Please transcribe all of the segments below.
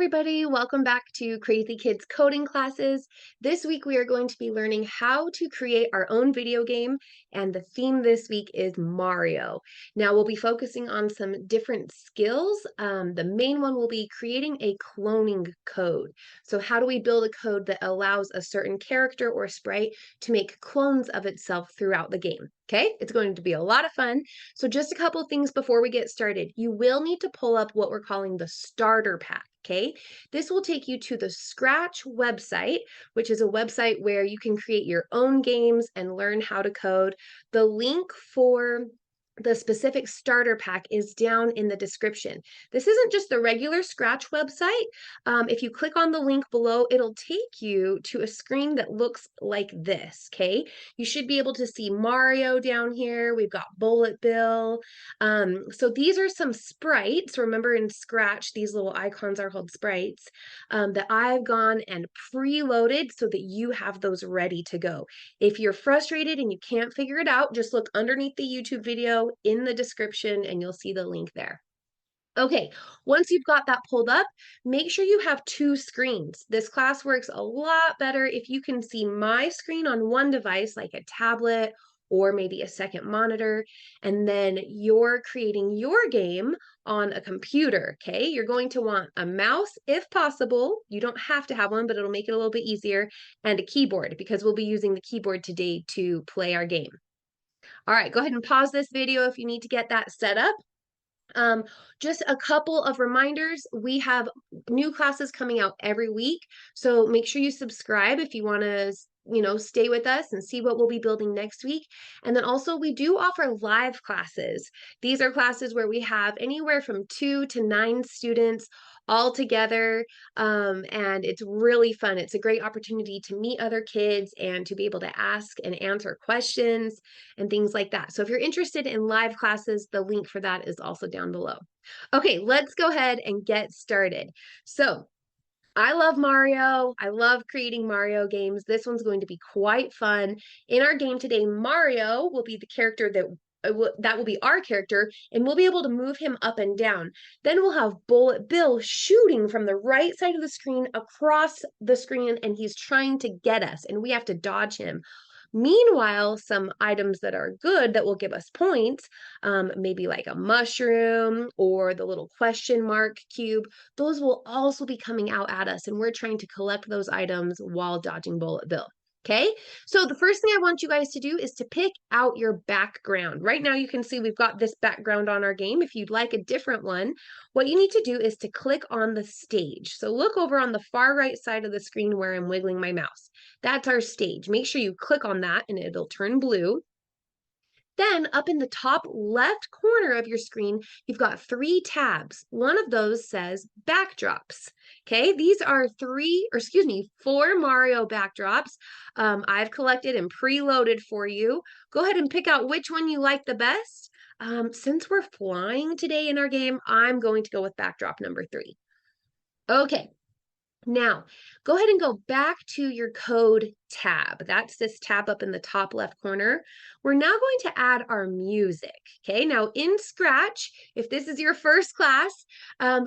everybody, welcome back to Crazy Kids Coding Classes. This week we are going to be learning how to create our own video game, and the theme this week is Mario. Now we'll be focusing on some different skills. The main one will be creating a cloning code. So how do we build a code that allows a certain character or sprite to make clones of itself throughout the game? Okay, it's going to be a lot of fun. So just a couple things before we get started. You will need to pull up what we're calling the starter pack. Okay, this will take you to the Scratch website, which is a website where you can create your own games and learn how to code. The link for the specific starter pack is down in the description. This isn't just the regular Scratch website. If you click on the link below, it'll take you to a screen that looks like this, okay? You should be able to see Mario down here. We've got Bullet Bill. So these are some sprites. Remember in Scratch, these little icons are called sprites that I've gone and preloaded so that you have those ready to go. If you're frustrated and you can't figure it out, just look underneath the YouTube video in the description and you'll see the link there. Okay, once you've got that pulled up, make sure you have two screens. This class works a lot better if you can see my screen on one device, like a tablet or maybe a second monitor, and then you're creating your game on a computer, okay? You're going to want a mouse if possible. You don't have to have one, but it'll make it a little bit easier, and a keyboard because we'll be using the keyboard today to play our game. All right, go ahead and pause this video if you need to get that set up. Just a couple of reminders. We have new classes coming out every week, so make sure you subscribe if you want to stay with us and see what we'll be building next week. And then also we do offer live classes. These are classes where we have anywhere from 2 to 9 students all together, and it's really fun. It's a great opportunity to meet other kids and to be able to ask and answer questions and things like that. So if you're interested in live classes, the link for that is also down below. Okay, let's go ahead and get started. So I love Mario. I love creating Mario games. This one's going to be quite fun. In our game today, Mario will be the character that will be our character, and we'll be able to move him up and down. Then we'll have Bullet Bill shooting from the right side of the screen across the screen, and he's trying to get us, and we have to dodge him. Meanwhile, some items that are good that will give us points, maybe like a mushroom or the little question mark cube, those will also be coming out at us, and we're trying to collect those items while dodging Bullet Bill. Okay, so the first thing I want you guys to do is to pick out your background. Right now you can see we've got this background on our game. If you'd like a different one, what you need to do is to click on the stage. So look over on the far right side of the screen where I'm wiggling my mouse. That's our stage. Make sure you click on that and it'll turn blue. Then up in the top left corner of your screen, you've got 3 tabs. One of those says backdrops. Okay, these are 4 Mario backdrops I've collected and preloaded for you. Go ahead and pick out which one you like the best. Since we're flying today in our game, I'm going to go with backdrop number 3. Okay, now, go ahead and go back to your code tab. That's this tab up in the top left corner. We're now going to add our music. Okay, now in Scratch, if this is your first class,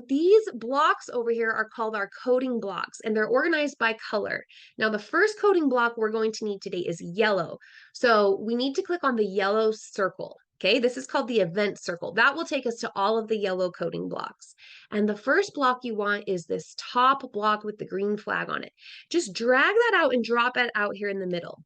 these blocks over here are called our coding blocks, and they're organized by color. Now, the first coding block we're going to need today is yellow. So we need to click on the yellow circle. Okay, this is called the event circle. That will take us to all of the yellow coding blocks. And the first block you want is this top block with the green flag on it. Just drag that out and drop it out here in the middle.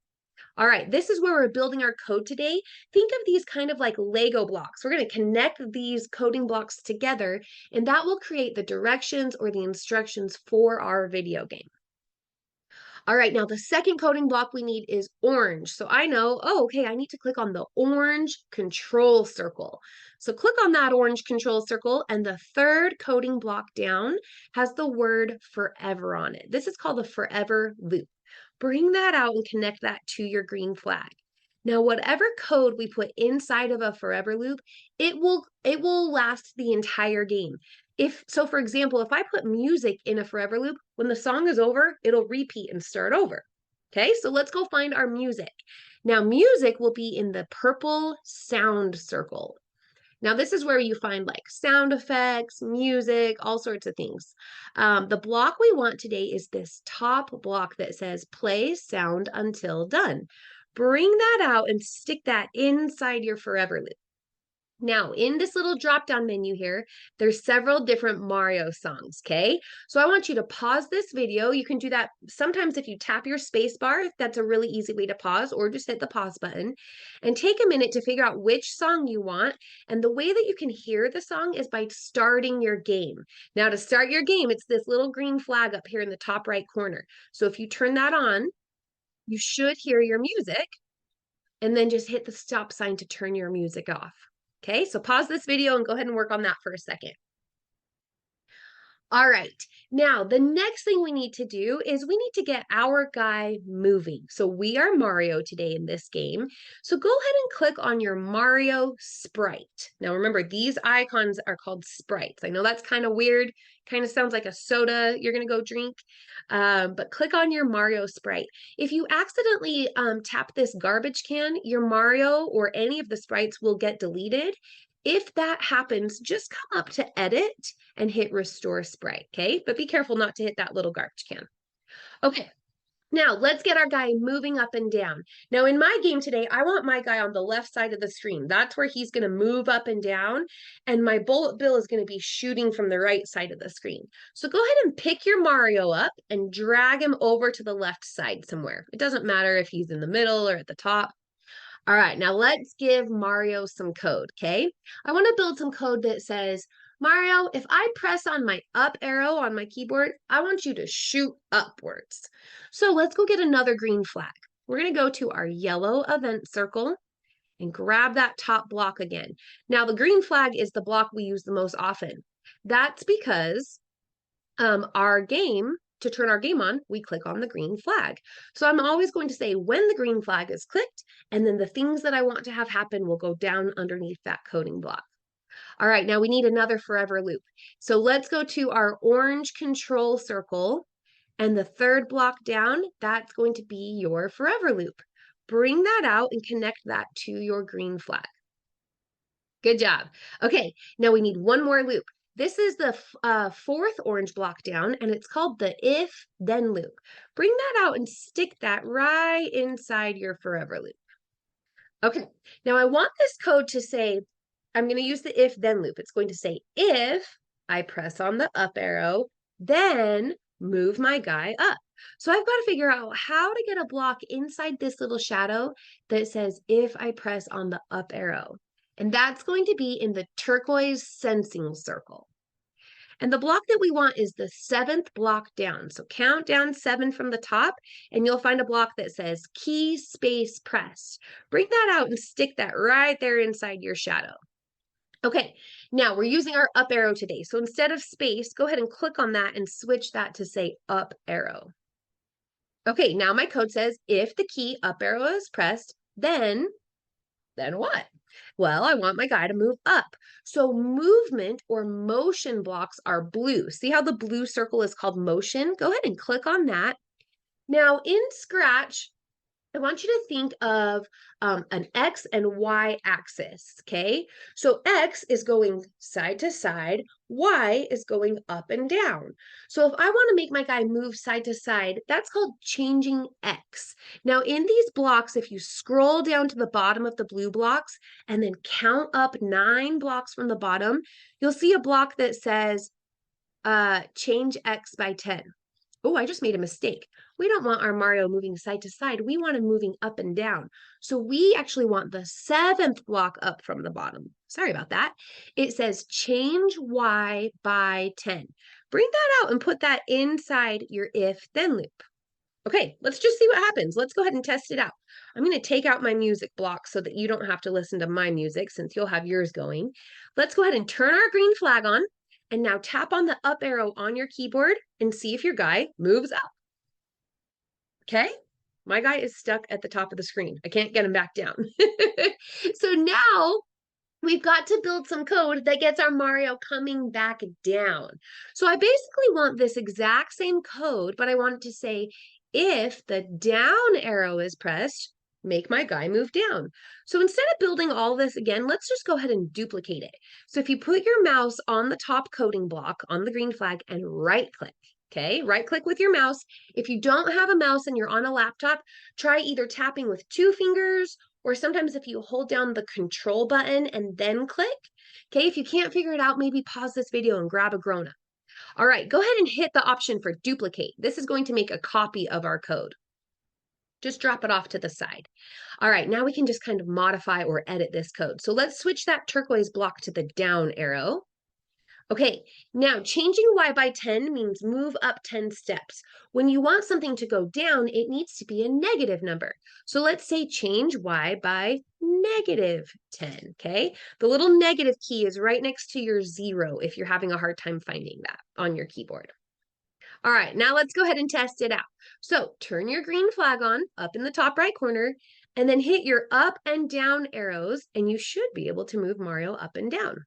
All right, this is where we're building our code today. Think of these kind of like Lego blocks. We're going to connect these coding blocks together, and that will create the directions or the instructions for our video game. All right, now the second coding block we need is orange. So I know, oh, okay, I need to click on the orange control circle. So click on that orange control circle, and the third coding block down has the word forever on it. This is called the forever loop. Bring that out and connect that to your green flag. Now, whatever code we put inside of a forever loop, it will last the entire game. So for example, if I put music in a forever loop, when the song is over, it'll repeat and start over. Okay, so let's go find our music. Now, music will be in the purple sound circle. Now, this is where you find like sound effects, music, all sorts of things. The block we want today is this top block that says play sound until done. Bring that out and stick that inside your forever loop. Now, in this little drop-down menu here, there's several different Mario songs, okay? So I want you to pause this video. You can do that sometimes if you tap your space bar, that's a really easy way to pause, or just hit the pause button and take a minute to figure out which song you want. And the way that you can hear the song is by starting your game. Now, to start your game, it's this little green flag up here in the top right corner. So if you turn that on, you should hear your music, and then just hit the stop sign to turn your music off. Okay, so pause this video and go ahead and work on that for a second. All right, now the next thing we need to do is we need to get our guy moving. So we are Mario today in this game. So go ahead and click on your Mario sprite. Now remember, these icons are called sprites. I know that's kind of weird, kind of sounds like a soda you're gonna go drink, but click on your Mario sprite. If you accidentally tap this garbage can, your Mario or any of the sprites will get deleted. If that happens, just come up to edit and hit restore sprite, okay? But be careful not to hit that little garbage can. Okay, now let's get our guy moving up and down. Now in my game today, I want my guy on the left side of the screen. That's where he's gonna move up and down, and my bullet bill is gonna be shooting from the right side of the screen. So go ahead and pick your Mario up and drag him over to the left side somewhere. It doesn't matter if he's in the middle or at the top. All right, now let's give Mario some code, okay? I want to build some code that says, Mario, if I press on my up arrow on my keyboard, I want you to shoot upwards. So let's go get another green flag. We're going to go to our yellow event circle and grab that top block again. Now, the green flag is the block we use the most often. That's because to turn our game on, we click on the green flag. So I'm always going to say when the green flag is clicked, and then the things that I want to have happen will go down underneath that coding block. All right, now we need another forever loop. So let's go to our orange control circle, and the third block down, that's going to be your forever loop. Bring that out and connect that to your green flag. Good job. Okay, now we need one more loop. This is the fourth orange block down, and it's called the if-then loop. Bring that out and stick that right inside your forever loop. Okay, now I want this code to say, I'm going to use the if-then loop. It's going to say, if I press on the up arrow, then move my guy up. So I've got to figure out how to get a block inside this little shadow that says, if I press on the up arrow. And that's going to be in the turquoise sensing circle. And the block that we want is the seventh block down. So count down 7 from the top, and you'll find a block that says key space press. Bring that out and stick that right there inside your shadow. Okay, now we're using our up arrow today. So instead of space, go ahead and click on that and switch that to say up arrow. Okay, now my code says if the key up arrow is pressed, then what? Well, I want my guy to move up. So movement or motion blocks are blue. See how the blue circle is called motion? Go ahead and click on that. Now in Scratch, I want you to think of an X and Y axis, okay? So X is going side to side, Y is going up and down. So if I want to make my guy move side to side, that's called changing X. Now in these blocks, if you scroll down to the bottom of the blue blocks and then count up 9 blocks from the bottom, you'll see a block that says change X by 10. Oh, I just made a mistake. We don't want our Mario moving side to side. We want him moving up and down. So we actually want the 7th block up from the bottom. Sorry about that. It says change Y by 10. Bring that out and put that inside your if-then loop. Okay, let's just see what happens. Let's go ahead and test it out. I'm going to take out my music block so that you don't have to listen to my music since you'll have yours going. Let's go ahead and turn our green flag on. And now tap on the up arrow on your keyboard and see if your guy moves up. Okay, my guy is stuck at the top of the screen. I can't get him back down. So now we've got to build some code that gets our Mario coming back down. So I basically want this exact same code, but I want it to say, if the down arrow is pressed, make my guy move down. So instead of building all this again, let's just go ahead and duplicate it. So if you put your mouse on the top coding block on the green flag and right click, okay, right click with your mouse. If you don't have a mouse and you're on a laptop, try either tapping with 2 fingers, or sometimes if you hold down the control button and then click. Okay, if you can't figure it out, maybe pause this video and grab a grown-up. All right, go ahead and hit the option for duplicate. This is going to make a copy of our code. Just drop it off to the side. All right, now we can just kind of modify or edit this code. So let's switch that turquoise block to the down arrow. Okay, now changing y by 10 means move up 10 steps. When you want something to go down, it needs to be a negative number. So let's say change y by -10, okay? The little negative key is right next to your 0 if you're having a hard time finding that on your keyboard. All right, now let's go ahead and test it out. So turn your green flag on up in the top right corner, and then hit your up and down arrows, and you should be able to move Mario up and down.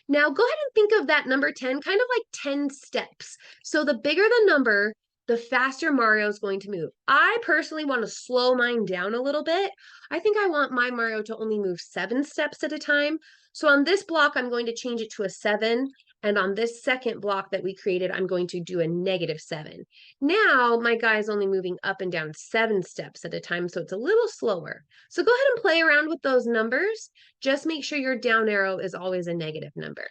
Now go ahead and think of that number 10 kind of like 10 steps. So the bigger the number, the faster Mario is going to move. I personally want to slow mine down a little bit. I think I want my Mario to only move 7 steps at a time. So on this block, I'm going to change it to a 7. And on this second block that we created, I'm going to do a -7. Now my guy is only moving up and down 7 steps at a time, so it's a little slower. So go ahead and play around with those numbers. Just make sure your down arrow is always a negative number.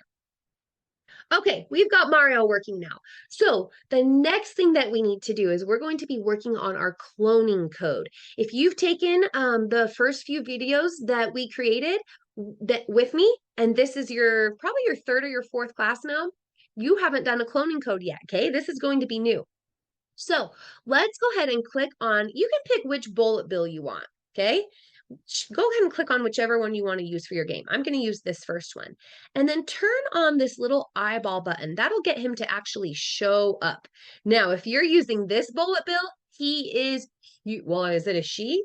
Okay, we've got Mario working now. So the next thing that we need to do is we're going to be working on our cloning code. If you've taken the first few videos that we created that with me, and this is your probably your third or your fourth class now, you haven't done a cloning code yet, okay? This is going to be new. So let's go ahead and click on, you can pick which bullet bill you want, okay? Go ahead and click on whichever one you want to use for your game. I'm going to use this first one. And then turn on this little eyeball button. That'll get him to actually show up. Now, if you're using this bullet bill, he is, well, is it a she?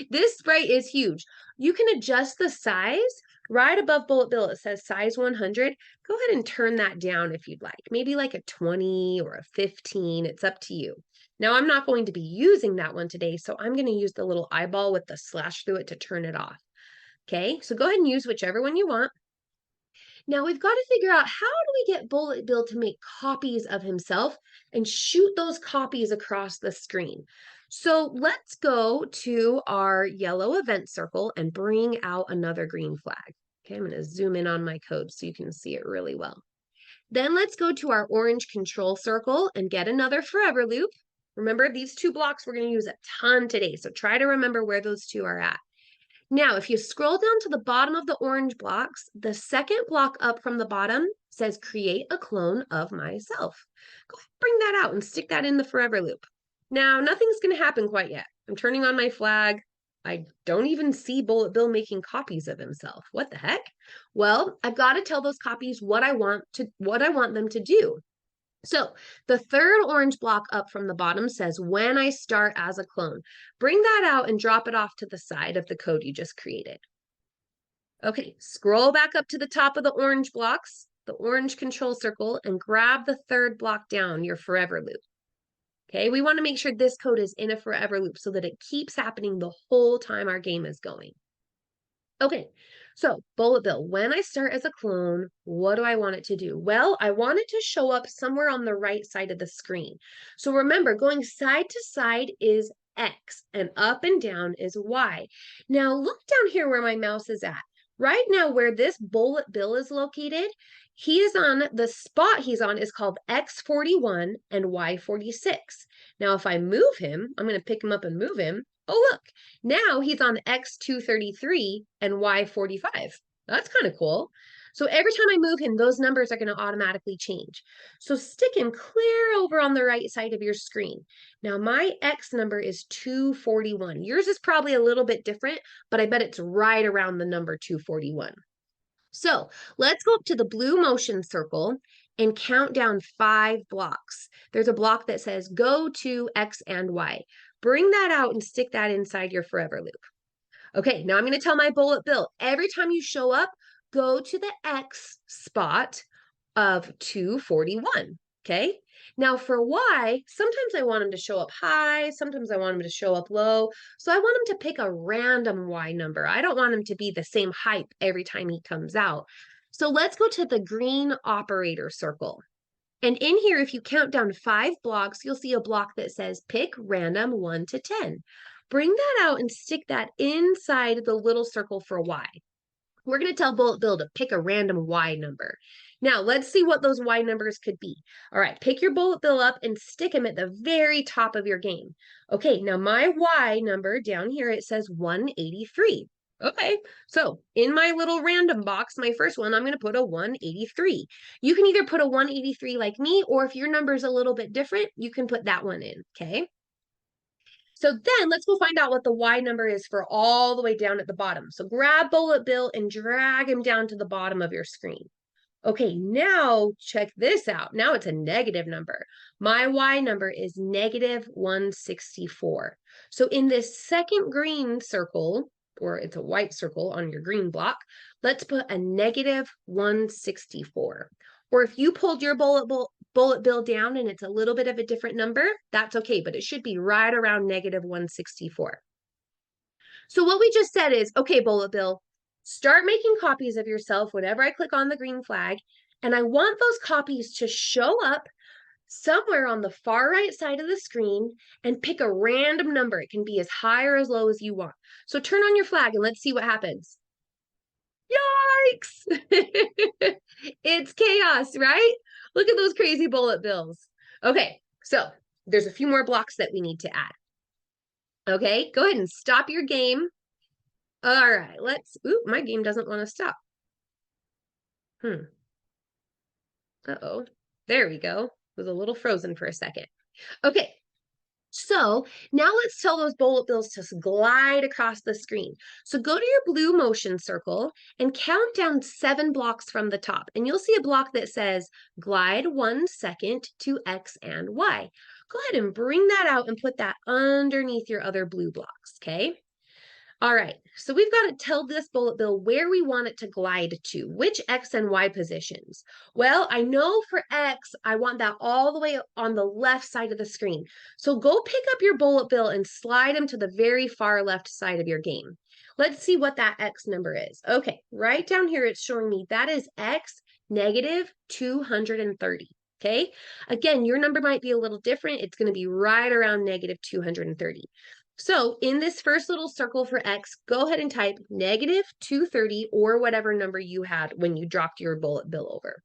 This sprite is huge. You can adjust the size. Right above bullet bill, it says size 100. Go ahead and turn that down if you'd like. Maybe like a 20 or a 15. It's up to you. Now, I'm not going to be using that one today, so I'm going to use the little eyeball with the slash through it to turn it off. Okay, so go ahead and use whichever one you want. Now, we've got to figure out, how do we get Bullet Bill to make copies of himself and shoot those copies across the screen? So let's go to our yellow event circle and bring out another green flag. Okay, I'm going to zoom in on my code so you can see it really well. Then let's go to our orange control circle and get another forever loop. Remember, these 2 blocks we're going to use a ton today, so try to remember where those 2 are at. Now, if you scroll down to the bottom of the orange blocks, the second block up from the bottom says create a clone of myself. Go ahead and bring that out and stick that in the forever loop. Now, nothing's going to happen quite yet. I'm turning on my flag. I don't even see Bullet Bill making copies of himself. What the heck? Well, I've got to tell those copies what I want them to do. So the third orange block up from the bottom says when I start as a clone. Bring that out and drop it off to the side of the code you just created. Okay, scroll back up to the top of the orange blocks, the orange control circle, and grab the third block down, your forever loop. Okay, we want to make sure this code is in a forever loop so that it keeps happening the whole time our game is going. Okay, so Bullet Bill, when I start as a clone, what do I want it to do? Well, I want it to show up somewhere on the right side of the screen. So remember, going side to side is X and up and down is Y. Now look down here where my mouse is at. Right now where this Bullet Bill is located, he is on, the spot he's on is called X41 and Y46. Now if I move him, I'm going to pick him up and move him. Oh, look, now he's on X233 and Y45. That's kind of cool. So every time I move him, those numbers are going to automatically change. So stick him clear over on the right side of your screen. Now my X number is 241. Yours is probably a little bit different, but I bet it's right around the number 241. So let's go up to the blue motion circle and count down 5 blocks. There's a block that says go to X and Y. Bring that out and stick that inside your forever loop. Okay, now I'm going to tell my Bullet Bill, every time you show up, go to the X spot of 241, okay? Now for Y, sometimes I want them to show up high, sometimes I want them to show up low. So I want them to pick a random Y number. I don't want them to be the same height every time he comes out. So let's go to the green operator circle. And in here, if you count down 5 blocks, you'll see a block that says pick random 1 to 10. Bring that out and stick that inside the little circle for Y. We're going to tell Bullet Bill to pick a random Y number. Now, let's see what those Y numbers could be. All right, pick your Bullet Bill up and stick him at the very top of your game. Okay, now my Y number down here, it says 183. Okay, so in my little random box, my first one, I'm going to put a 183. You can either put a 183 like me, or if your number is a little bit different, you can put that one in, okay? So then let's go find out what the Y number is for all the way down at the bottom. So grab Bullet Bill and drag him down to the bottom of your screen. Okay, now check this out. Now it's a negative number. My Y number is negative 164. So in this second green circle, or it's a white circle on your green block, let's put a negative 164. Or if you pulled your bullet bill down and it's a little bit of a different number, that's okay, but it should be right around negative 164. So what we just said is, okay, Bullet Bill, start making copies of yourself whenever I click on the green flag, and I want those copies to show up somewhere on the far right side of the screen and pick a random number. It can be as high or as low as you want. So turn on your flag and let's see what happens. Yikes! It's chaos, right? Look at those crazy bullet bills. Okay, so there's a few more blocks that we need to add. Okay, go ahead and stop your game. All right, ooh, my game doesn't want to stop. Uh-oh, there we go. It was a little frozen for a second. Okay, so now let's tell those bullet bills to glide across the screen. So go to your blue motion circle and count down 7 blocks from the top. And you'll see a block that says glide 1 second to X and Y. Go ahead and bring that out and put that underneath your other blue blocks, okay? All right, so we've got to tell this bullet bill where we want it to glide to, which X and Y positions. Well, I know for X, I want that all the way on the left side of the screen. So go pick up your bullet bill and slide him to the very far left side of your game. Let's see what that X number is. Okay, right down here, it's showing me that is X negative 230. Okay, again, your number might be a little different. It's going to be right around negative 230. So in this first little circle for X, go ahead and type negative 230 or whatever number you had when you dropped your bullet bill over.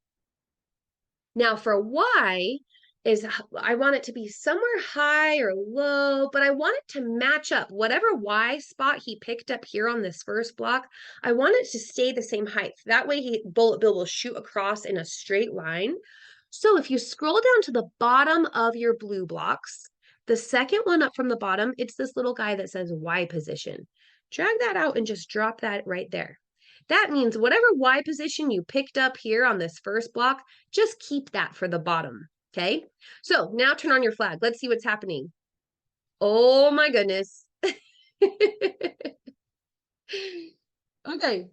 Now for Y, I want it to be somewhere high or low, but I want it to match up. Whatever Y spot he picked up here on this first block, I want it to stay the same height. That way bullet bill will shoot across in a straight line. So if you scroll down to the bottom of your blue blocks, the second one up from the bottom, it's this little guy that says Y position. Drag that out and just drop that right there. That means whatever Y position you picked up here on this first block, just keep that for the bottom, okay? So now turn on your flag. Let's see what's happening. Oh my goodness. Okay.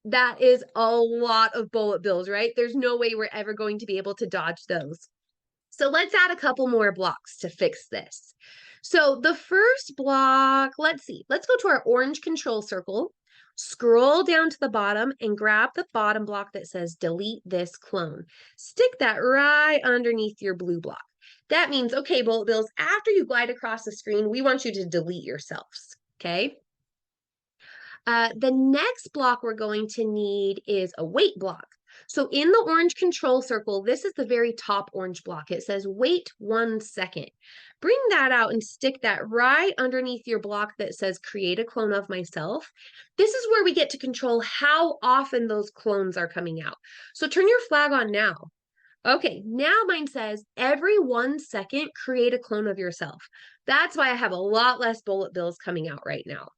That is a lot of bullet bills, right? There's no way we're ever going to be able to dodge those. So let's add a couple more blocks to fix this. So the first block, let's see, let's go to our orange control circle, scroll down to the bottom and grab the bottom block that says delete this clone. Stick that right underneath your blue block. That means, okay, bullet bills, after you glide across the screen, we want you to delete yourselves, okay? The next block we're going to need is a wait block. So in the orange control circle, this is the very top orange block. It says wait 1 second. Bring that out and stick that right underneath your block that says create a clone of myself. This is where we get to control how often those clones are coming out. So turn your flag on now. Okay, now mine says every 1 second, create a clone of yourself. That's why I have a lot less bullet bills coming out right now.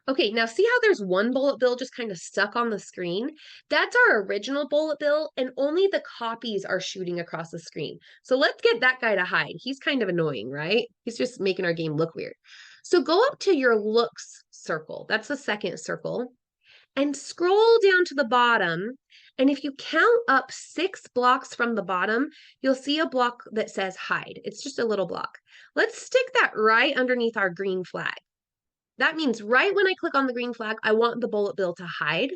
Okay, now see how there's one bullet bill just kind of stuck on the screen? That's our original bullet bill, and only the copies are shooting across the screen. So let's get that guy to hide. He's kind of annoying, right? He's just making our game look weird. So go up to your looks circle. That's the second circle. and scroll down to the bottom. And if you count up 6 blocks from the bottom, you'll see a block that says hide. It's just a little block. Let's stick that right underneath our green flag. That means right when I click on the green flag, I want the bullet bill to hide.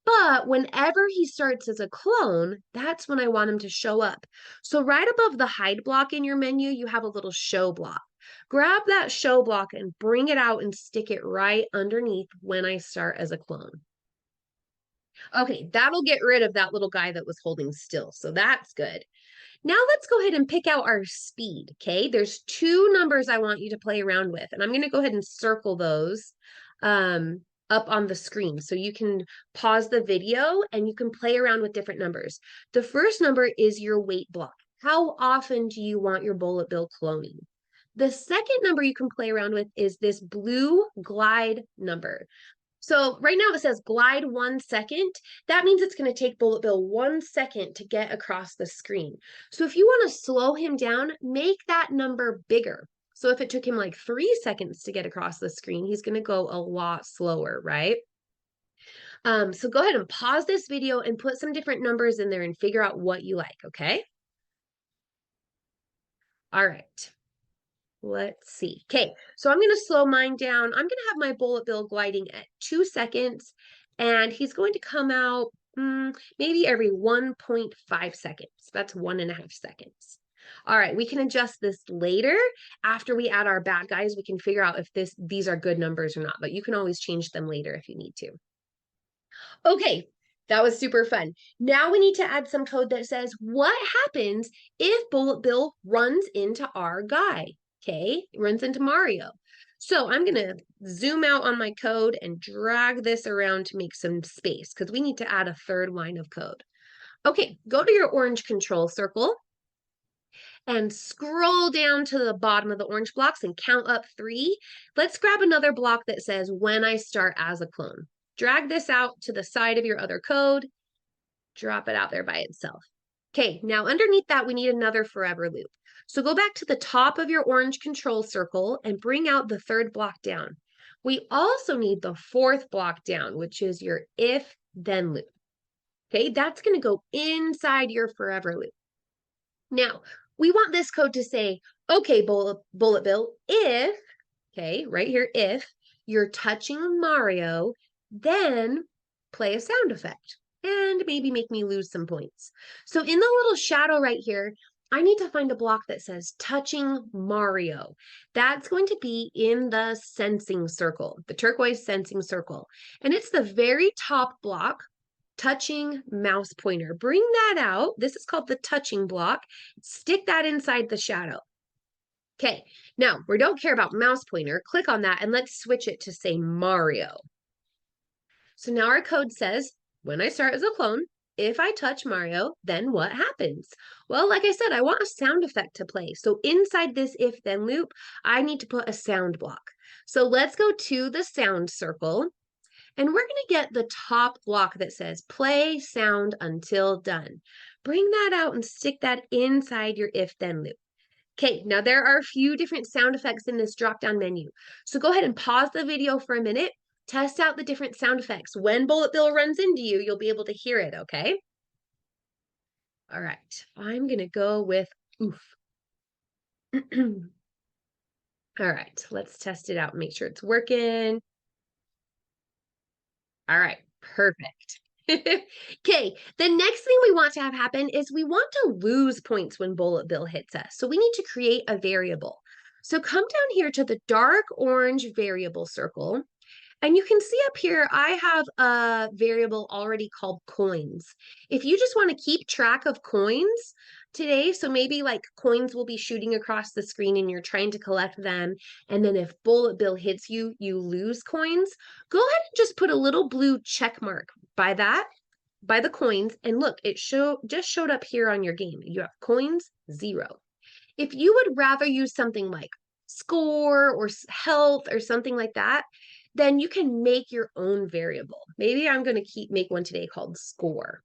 But whenever he starts as a clone, that's when I want him to show up. So right above the hide block in your menu, you have a little show block. Grab that show block and bring it out and stick it right underneath when I start as a clone. Okay, that'll get rid of that little guy that was holding still. So that's good. Now let's go ahead and pick out our speed, okay? There's 2 numbers I want you to play around with, and I'm going to go ahead and circle those up on the screen so you can pause the video and you can play around with different numbers. The first number is your wait block. How often do you want your bullet bill cloning? The second number you can play around with is this blue glide number. So right now it says glide 1 second. That means it's going to take bullet bill 1 second to get across the screen. So if you want to slow him down, make that number bigger. So if it took him like 3 seconds to get across the screen, he's going to go a lot slower, right? So go ahead and pause this video and put some different numbers in there and figure out what you like, okay? All right. Let's see. Okay, so I'm going to slow mine down. I'm going to have my bullet bill gliding at 2 seconds, and he's going to come out maybe every 1.5 seconds. That's 1.5 seconds. All right, we can adjust this later. After we add our bad guys, we can figure out if these are good numbers or not, but you can always change them later if you need to. Okay, that was super fun. Now we need to add some code that says what happens if bullet bill runs into our guy. Okay, runs into Mario. So I'm going to zoom out on my code and drag this around to make some space because we need to add a 3rd line of code. Okay, go to your orange control circle and scroll down to the bottom of the orange blocks and count up 3. Let's grab another block that says when I start as a clone. Drag this out to the side of your other code, drop it out there by itself. Okay, now underneath that, we need another forever loop. So go back to the top of your orange control circle and bring out the 3rd block down. We also need the 4th block down, which is your if then loop. Okay, that's going to go inside your forever loop. Now, we want this code to say, okay, bullet bill, if, okay, right here, if you're touching Mario, then play a sound effect and maybe make me lose some points. So in the little shadow right here, I need to find a block that says touching Mario. That's going to be in the sensing circle, the turquoise sensing circle. And it's the very top block, touching mouse pointer. Bring that out. This is called the touching block. Stick that inside the shadow. Okay, now we don't care about mouse pointer. Click on that and let's switch it to say Mario. So now our code says, when I start as a clone, if I touch Mario, then what happens? Well, like I said, I want a sound effect to play. So inside this if then loop, I need to put a sound block. So let's go to the sound circle and we're going to get the top block that says play sound until done. Bring that out and stick that inside your if then loop. Okay, now there are a few different sound effects in this drop-down menu. So go ahead and pause the video for a minute. Test out the different sound effects. When Bullet Bill runs into you, you'll be able to hear it, okay? All right, I'm going to go with oof. All right, let's test it out and make sure it's working. All right, perfect. Okay, the next thing we want to have happen is we want to lose points when Bullet Bill hits us. So we need to create a variable. So come down here to the dark orange variable circle. And you can see up here, I have a variable already called coins. If you just want to keep track of coins today, so maybe like coins will be shooting across the screen and you're trying to collect them. And then if Bullet Bill hits you, you lose coins. Go ahead and just put a little blue check mark by that, by the coins. And look, it just showed up here on your game. You have coins, 0. If you would rather use something like score or health or something like that, then you can make your own variable. Maybe I'm going to make one today called score.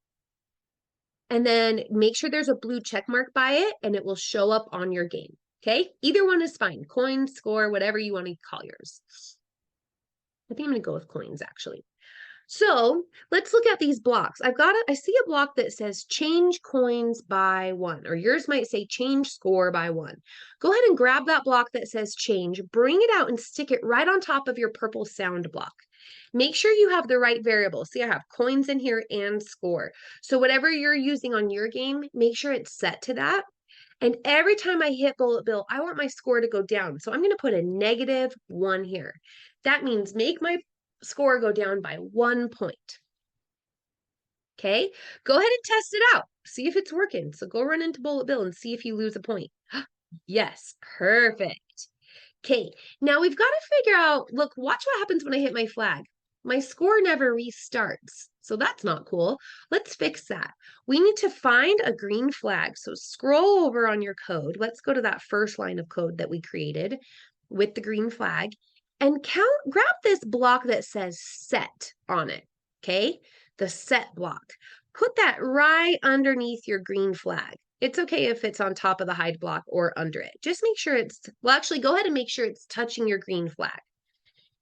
And then make sure there's a blue check mark by it and it will show up on your game. Okay, either one is fine. Coin, score, whatever you want to call yours. I think I'm going to go with coins actually. So let's look at these blocks. I see a block that says change coins by 1, or yours might say change score by 1. Go ahead and grab that block that says change, bring it out and stick it right on top of your purple sound block. Make sure you have the right variable. See, I have coins in here and score. So whatever you're using on your game, make sure it's set to that. And every time I hit bullet bill, I want my score to go down. So I'm going to put a -1 here. That means make my score go down by 1 point. Okay, go ahead and test it out. See if it's working. So go run into bullet bill and see if you lose a point. Yes, perfect. Okay, now we've got to figure out, look, watch what happens when I hit my flag. My score never restarts, so that's not cool. Let's fix that. We need to find a green flag. So scroll over on your code. Let's go to that first line of code that we created with the green flag and grab this block that says set on it, okay? The set block. Put that right underneath your green flag. It's okay if it's on top of the hide block or under it. Just make sure well, actually, go ahead and make sure it's touching your green flag.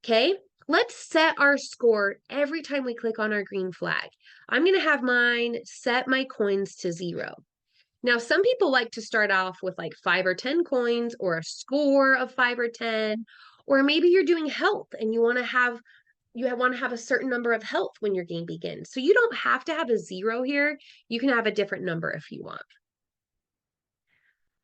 Okay, let's set our score every time we click on our green flag. I'm going to have mine set my coins to 0. Now, some people like to start off with like 5 or 10 coins or a score of 5 or 10, or maybe you're doing health and you want to have a certain number of health when your game begins. So you don't have to have a 0 here. You can have a different number if you want.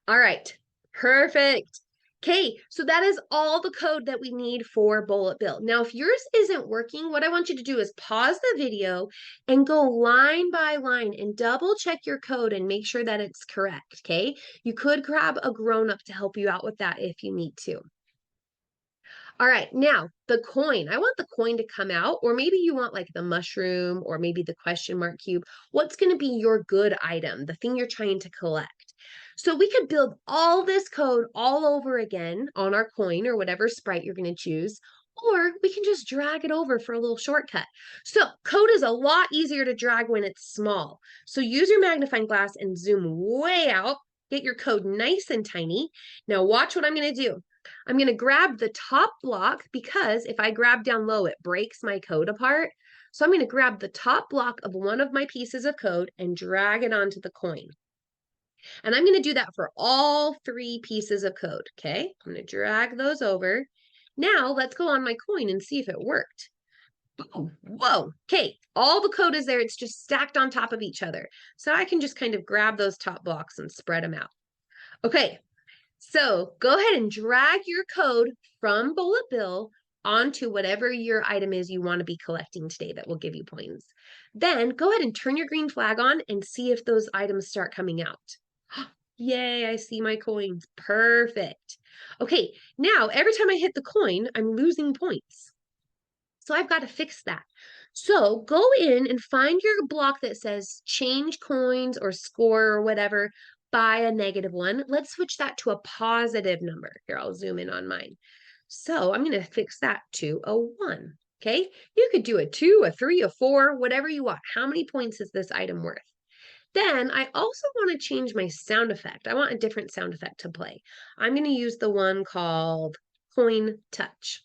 All right, perfect. Okay, so that is all the code that we need for bullet bill. Now, if yours isn't working, what I want you to do is pause the video and go line by line and double check your code and make sure that it's correct, okay? You could grab a grown-up to help you out with that if you need to. All right, now the coin. I want the coin to come out, or maybe you want like the mushroom or maybe the question mark cube. What's going to be your good item, the thing you're trying to collect? So we could build all this code all over again on our coin or whatever sprite you're going to choose, or we can just drag it over for a little shortcut. So code is a lot easier to drag when it's small. So use your magnifying glass and zoom way out. Get your code nice and tiny. Now watch what I'm going to do. I'm going to grab the top block because if I grab down low, it breaks my code apart. So I'm going to grab the top block of one of my pieces of code and drag it onto the coin. And I'm going to do that for all 3 pieces of code, okay? I'm going to drag those over. Now let's go on my coin and see if it worked. Boom, whoa, okay, all the code is there. It's just stacked on top of each other. So I can just kind of grab those top blocks and spread them out. Okay, so go ahead and drag your code from bullet bill onto whatever your item is you want to be collecting today that will give you points. Then go ahead and turn your green flag on and see if those items start coming out. Yay, I see my coins. Perfect. Okay, now every time I hit the coin, I'm losing points. So I've got to fix that. So go in and find your block that says change coins or score or whatever by a -1. Let's switch that to a positive number. Here, I'll zoom in on mine. So I'm going to fix that to a 1. Okay, you could do a 2, a 3, a 4, whatever you want. How many points is this item worth? Then I also want to change my sound effect. I want a different sound effect to play. I'm going to use the one called coin touch.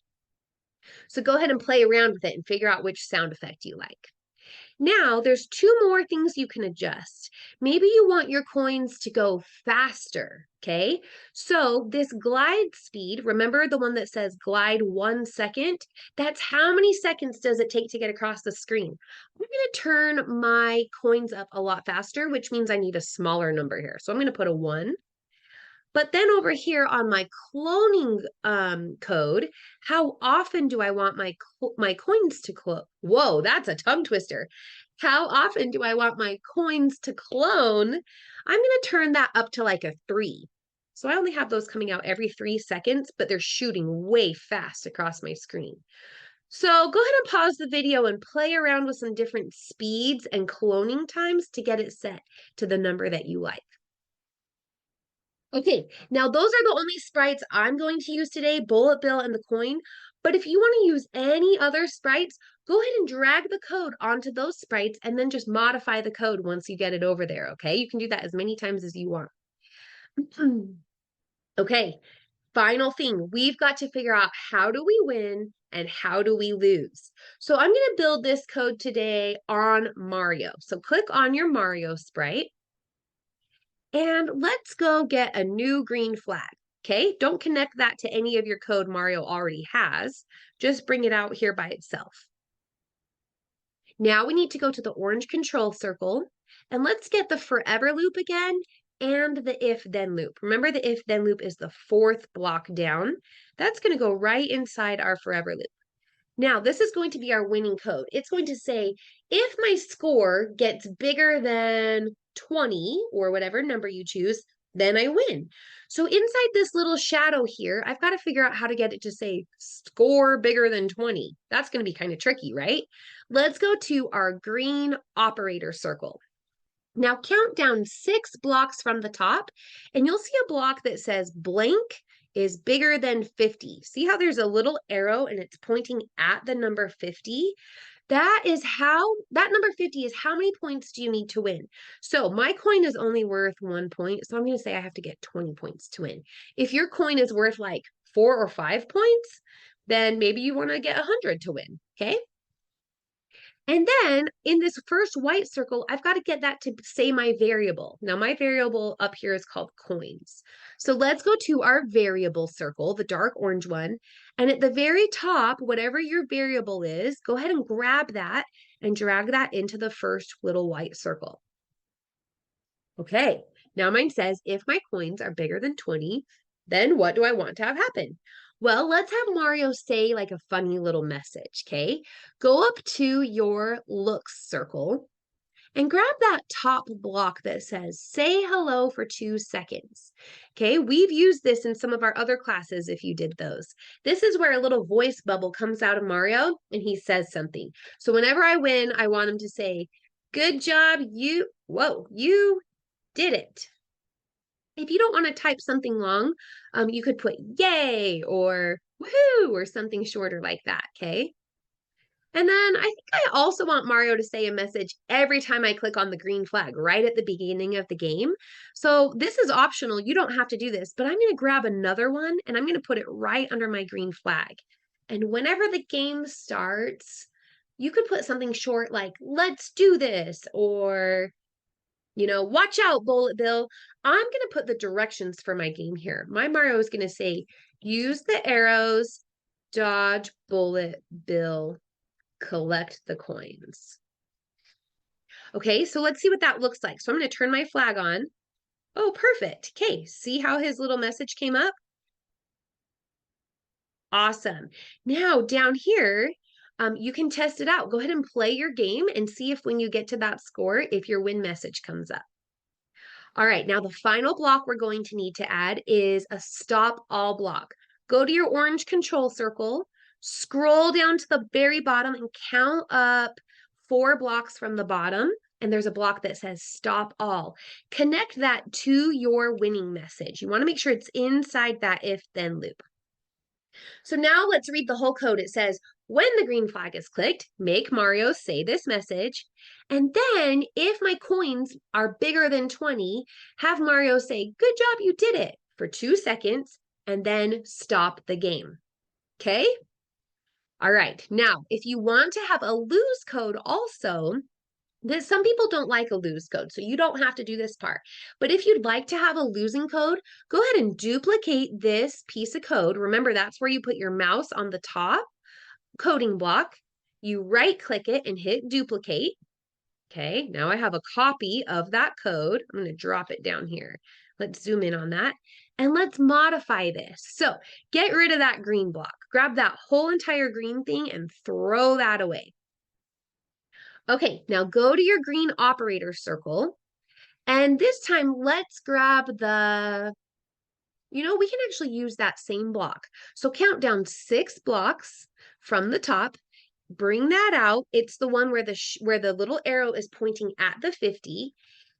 So go ahead and play around with it and figure out which sound effect you like. Now, there's 2 more things you can adjust. Maybe you want your coins to go faster, okay? So this glide speed, remember the one that says glide 1 second? That's how many seconds does it take to get across the screen. I'm going to turn my coins up a lot faster, which means I need a smaller number here. So I'm going to put a 1. But then over here on my cloning code, how often do I want my coins to clone? Whoa, that's a tongue twister. How often do I want my coins to clone? I'm going to turn that up to like a 3. So I only have those coming out every 3 seconds, but they're shooting way fast across my screen. So go ahead and pause the video and play around with some different speeds and cloning times to get it set to the number that you like. Okay, now those are the only sprites I'm going to use today, Bullet Bill and the coin. But if you want to use any other sprites, go ahead and drag the code onto those sprites and then just modify the code once you get it over there, okay? You can do that as many times as you want. Okay, final thing, we've got to figure out how do we win and how do we lose. So I'm going to build this code today on Mario. So click on your Mario sprite and let's go get a new green flag. Okay, don't connect that to any of your code Mario already has. Just bring it out here by itself. Now we need to go to the orange control circle and let's get the forever loop again and the if then loop. Remember, the if then loop is the fourth block down. That's going to go right inside our forever loop. Now, this is going to be our winning code. It's going to say, if my score gets bigger than 20 or whatever number you choose, then I win. So inside this little shadow here, I've got to figure out how to get it to say score bigger than 20. That's going to be kind of tricky, right? Let's go to our green operator circle. Now count down 6 blocks from the top, and you'll see a block that says blank is bigger than 50. See how there's a little arrow and it's pointing at the number 50? That number 50 is how many points do you need to win? So my coin is only worth 1 point, so I'm going to say I have to get 20 points to win. If your coin is worth like 4 or 5 points, then maybe you want to get 100 to win, okay? And then in this first white circle, I've got to get that to say my variable. Now my variable up here is called coins. So let's go to our variable circle, the dark orange one. And at the very top, whatever your variable is, go ahead and grab that and drag that into the first little white circle. Okay, now mine says if my coins are bigger than 20, then what do I want to have happen? Well, let's have Mario say like a funny little message, okay? Go up to your looks circle and grab that top block that says say hello for 2 seconds. Okay, we've used this in some of our other classes if you did those. This is where a little voice bubble comes out of Mario and he says something. So whenever I win, I want him to say, good job, you did it. If you don't want to type something long, you could put yay or woohoo or something shorter like that, okay? And then I think I also want Mario to say a message every time I click on the green flag right at the beginning of the game. So this is optional. You don't have to do this, but I'm going to grab another one and I'm going to put it right under my green flag. And whenever the game starts, you could put something short like, let's do this, or watch out, Bullet Bill. I'm going to put the directions for my game here. My Mario is going to say, use the arrows, dodge, Bullet Bill, collect the coins. Okay, so let's see what that looks like. So I'm going to turn my flag on. Oh, perfect. Okay, see how his little message came up? Awesome. Now down here, you can test it out. Go ahead and play your game and see if when you get to that score, if your win message comes up. All right, now the final block we're going to need to add is a stop all block. Go to your orange control circle, scroll down to the very bottom and count up 4 blocks from the bottom. And there's a block that says stop all. Connect that to your winning message. You want to make sure it's inside that if then loop. So now let's read the whole code. It says, when the green flag is clicked, make Mario say this message. And then if my coins are bigger than 20, have Mario say, good job, you did it for 2 seconds, and then stop the game. Okay? All right. Now, if you want to have a lose code also, some people don't like a lose code, so you don't have to do this part. But if you'd like to have a losing code, go ahead and duplicate this piece of code. Remember, that's where you put your mouse on the top coding block. You right-click it and hit duplicate. Okay, now I have a copy of that code. I'm going to drop it down here. Let's zoom in on that. And let's modify this. So get rid of that green block. Grab that whole entire green thing and throw that away. Okay, now go to your green operator circle. And this time, let's grab we can actually use that same block. So count down 6 blocks from the top. Bring that out. It's the one where the little arrow is pointing at the 50.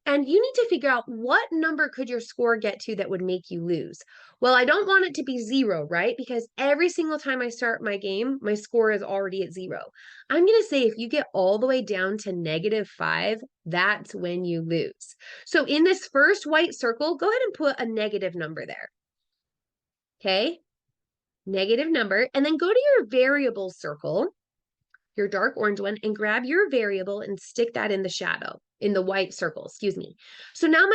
And you need to figure out what number could your score get to that would make you lose. Well, I don't want it to be 0, right? Because every single time I start my game, my score is already at 0. I'm going to say if you get all the way down to -5, that's when you lose. So in this first white circle, go ahead and put a negative number there. okay? Negative number, and then go to your variable circle, your dark orange one, and grab your variable and stick that in the shadow, in the white circle, excuse me. So now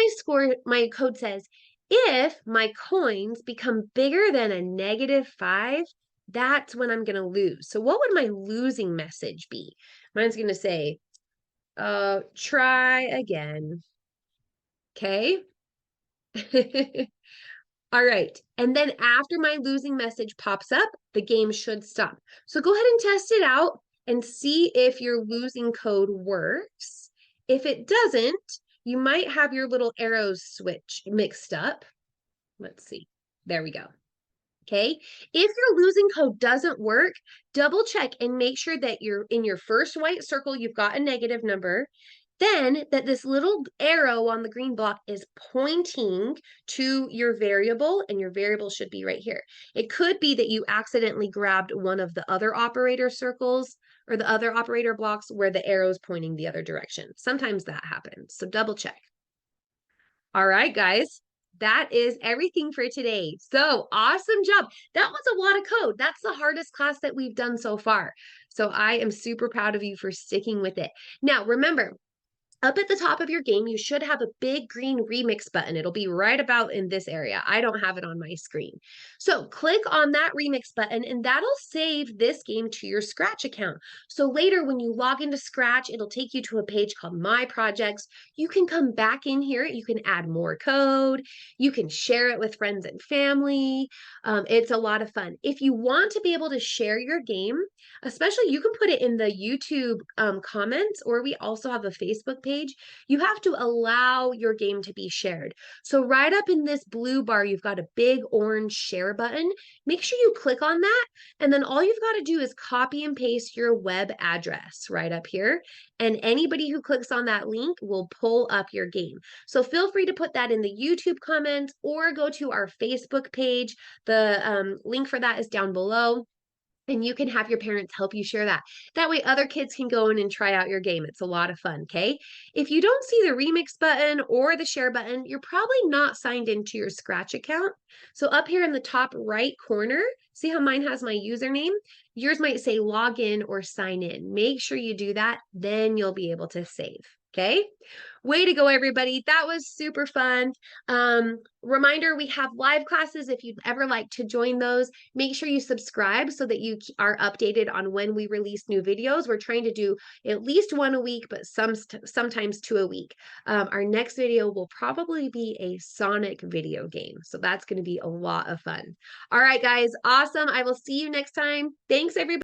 my code says, if my coins become bigger than a -5, that's when I'm going to lose. So what would my losing message be? Mine's going to say, try again. Okay. All right. And then after my losing message pops up, the game should stop. So go ahead and test it out and see if your losing code works. If it doesn't, you might have your little arrows switch mixed up. Let's see. There we go. Okay. If your losing code doesn't work, double check and make sure that you're in your first white circle, you've got a negative number. Then that this little arrow on the green block is pointing to your variable, and your variable should be right here. It could be that you accidentally grabbed one of the other operator circles or the other operator blocks where the arrow is pointing the other direction. Sometimes that happens. So double check. All right, guys. That is everything for today. So awesome job. That was a lot of code. That's the hardest class that we've done so far. So I am super proud of you for sticking with it. Now, remember, up at the top of your game, you should have a big green remix button. It'll be right about in this area. I don't have it on my screen. So click on that remix button and that'll save this game to your Scratch account. So later when you log into Scratch, it'll take you to a page called My Projects. You can come back in here. You can add more code. You can share it with friends and family. It's a lot of fun. If you want to be able to share your game, especially you can put it in the YouTube comments, or we also have a Facebook page. You have to allow your game to be shared. So right up in this blue bar, you've got a big orange share button. Make sure you click on that. And then all you've got to do is copy and paste your web address right up here. And anybody who clicks on that link will pull up your game. So feel free to put that in the YouTube comments or go to our Facebook page. The link for that is down below. And you can have your parents help you share that. That way other kids can go in and try out your game. It's a lot of fun, okay? If you don't see the remix button or the share button, you're probably not signed into your Scratch account. So up here in the top right corner, see how mine has my username? Yours might say login or sign in. Make sure you do that, then you'll be able to save, okay? Way to go, everybody. That was super fun. Reminder, we have live classes. If you'd ever like to join those, make sure you subscribe so that you are updated on when we release new videos. We're trying to do at least one a week, but sometimes two a week. Our next video will probably be a Sonic video game. So that's going to be a lot of fun. All right, guys. Awesome. I will see you next time. Thanks, everybody.